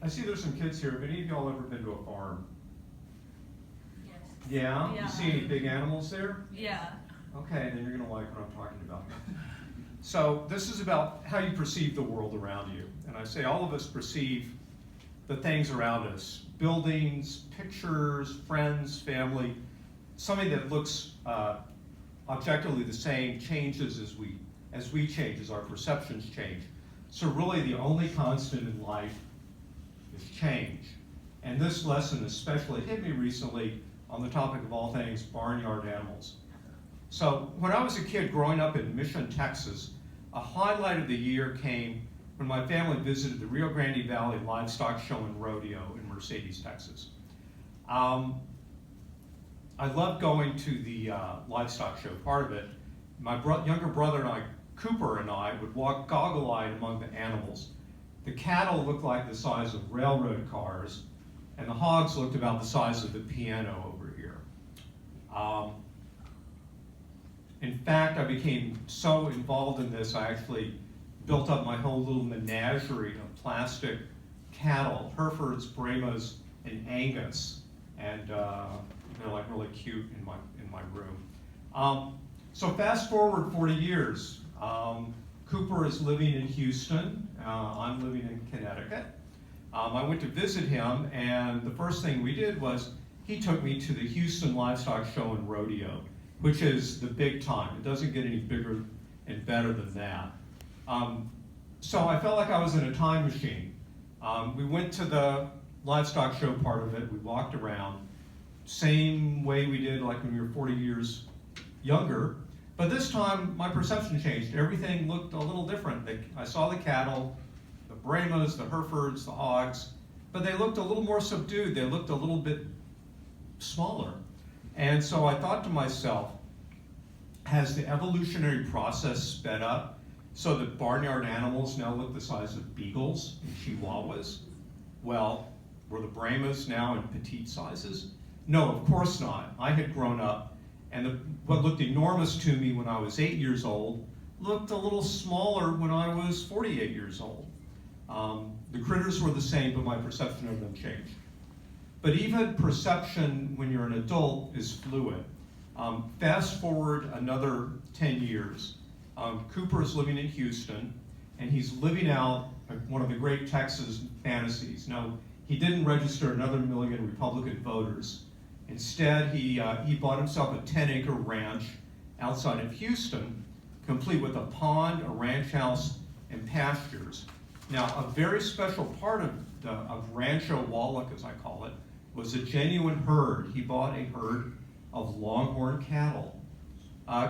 see there's some kids here. Have any of y'all ever been to a farm? Yes. Yeah? Yeah. You see any big animals there? Yeah. Okay, then you're going to like what I'm talking about. So this is about how you perceive the world around you. And I say all of us perceive the things around us, buildings, pictures, friends, family. Something that looks objectively the same changes as we change, as our perceptions change. So really the only constant in life is change. And this lesson especially hit me recently on the topic of all things barnyard animals. So when I was a kid growing up in Mission, Texas, a highlight of the year came when my family visited the Rio Grande Valley Livestock Show and Rodeo in Mercedes, Texas. I loved going to the livestock show. Part of it, my younger brother and I, Cooper and I, would walk goggle-eyed among the animals. The cattle looked like the size of railroad cars, and the hogs looked about the size of the piano over here. In fact, I became so involved in this, I actually built up my whole little menagerie of plastic cattle, Herefords, Brahmas, and Angus, and they're like really cute in my room. So fast forward 40 years. Cooper is living in Houston. I'm living in Connecticut. I went to visit him, and the first thing we did was he took me to the Houston Livestock Show and Rodeo, which is the big time. It doesn't get any bigger and better than that. So I felt like I was in a time machine. We went to the livestock show part of it. We walked around, same way we did like when we were 40 years younger. But this time, my perception changed. Everything looked a little different. I saw the cattle, the Brahmas, the Herefords, the hogs, but they looked a little more subdued. They looked a little bit smaller. And so I thought to myself, has the evolutionary process sped up so that barnyard animals now look the size of beagles and chihuahuas? Well, were the Brahmas now in petite sizes? No, of course not. I had grown up, and what looked enormous to me when I was 8 years old looked a little smaller when I was 48 years old. The critters were the same, but my perception of them changed. But even perception when you're an adult is fluid. Fast forward another 10 years. Cooper is living in Houston, and he's living out one of the great Texas fantasies. Now, he didn't register another million Republican voters. Instead, he bought himself a 10-acre ranch outside of Houston, complete with a pond, a ranch house, and pastures. Now, a very special part of Rancho Wallach, as I call it, was a genuine herd. He bought a herd of Longhorn cattle.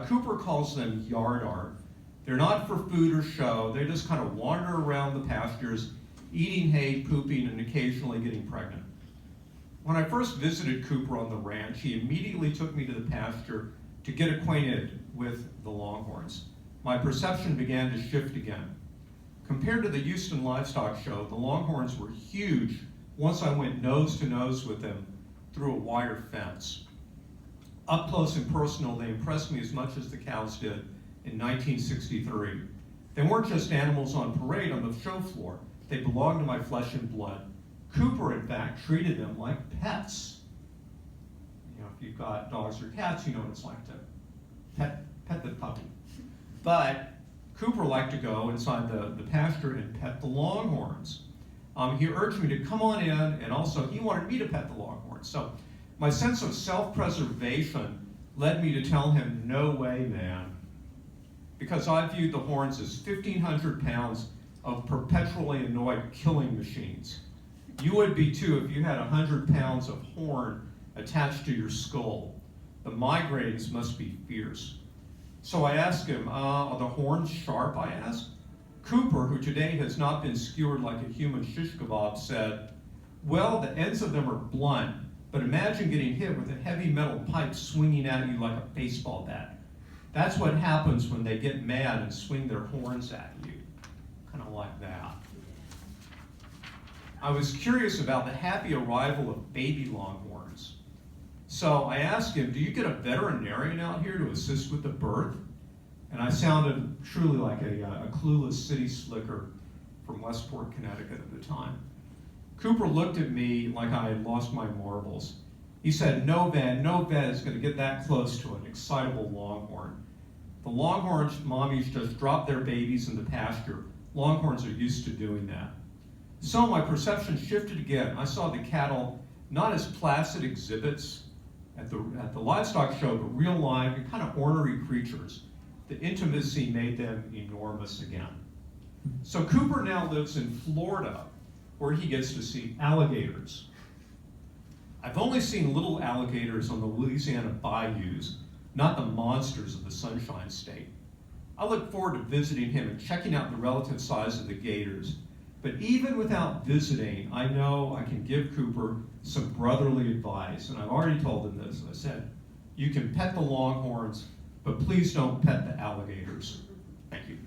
Cooper calls them yard art. They're not for food or show. They just kind of wander around the pastures, eating hay, pooping, and occasionally getting pregnant. When I first visited Cooper on the ranch, he immediately took me to the pasture to get acquainted with the Longhorns. My perception began to shift again. Compared to the Houston Livestock Show, the Longhorns were huge once I went nose to nose with them through a wire fence. Up close and personal, they impressed me as much as the cows did in 1963. They weren't just animals on parade on the show floor. They belonged to my flesh and blood. Cooper, in fact, treated them like pets. You know, if you've got dogs or cats, you know what it's like to pet the puppy. But Cooper liked to go inside the pasture and pet the Longhorns. He urged me to come on in, and also he wanted me to pet the Longhorns. So my sense of self-preservation led me to tell him, no way, man. Because I viewed the horns as 1,500 pounds of perpetually annoyed killing machines. You would be too if you had 100 pounds of horn attached to your skull. The migraines must be fierce. So I asked him, are the horns sharp, I asked. Cooper, who today has not been skewered like a human shish kebab, said, well, the ends of them are blunt, but imagine getting hit with a heavy metal pipe swinging at you like a baseball bat. That's what happens when they get mad and swing their horns at you. Kind of like that. I was curious about the happy arrival of baby Longhorns. So I asked him, do you get a veterinarian out here to assist with the birth? And I sounded truly like a clueless city slicker from Westport, Connecticut at the time. Cooper looked at me like I had lost my marbles. He said, no vet is going to get that close to an excitable longhorn. The Longhorns mommies just drop their babies in the pasture. Longhorns are used to doing that. So my perception shifted again. I saw the cattle not as placid exhibits at the livestock show, but real live and kind of ornery creatures. The intimacy made them enormous again. So Cooper now lives in Florida, where he gets to see alligators. I've only seen little alligators on the Louisiana bayous, not the monsters of the Sunshine State. I look forward to visiting him and checking out the relative size of the gators. But even without visiting, I know I can give Cooper some brotherly advice, and I've already told him this. I said, you can pet the Longhorns, but please don't pet the alligators. Thank you.